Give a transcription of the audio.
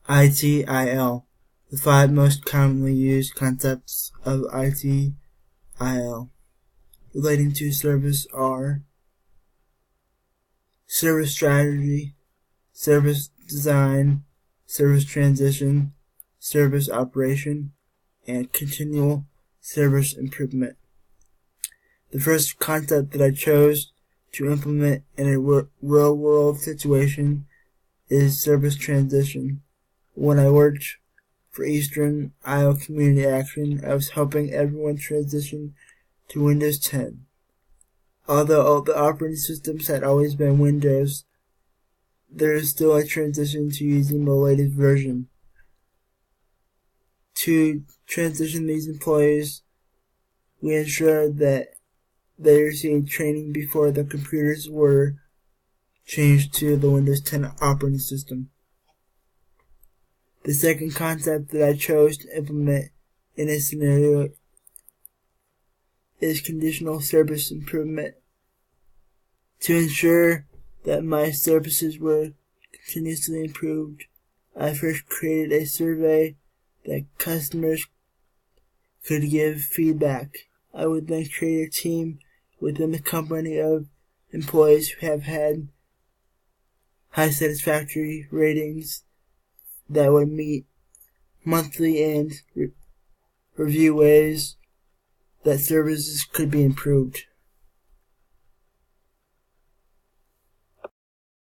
ITIL. The 5 most commonly used concepts of ITIL relating to service are service strategy, service design, service transition, service operation, and continual service improvement. The first concept that I chose to implement in a real-world situation is service transition. When I worked for Eastern Iowa Community Action, I was helping everyone transition to Windows 10. Although all the operating systems had always been Windows, there is still a transition to using the latest version. To transition these employees, we ensured that they received training before the computers were changed to the Windows 10 operating system. The second concept that I chose to implement in a scenario is conditional service improvement. To ensure that my services were continuously improved, I first created a survey that customers could give feedback. I would then create a team within the company of employees who have had high satisfactory ratings that would meet monthly and review ways that services could be improved.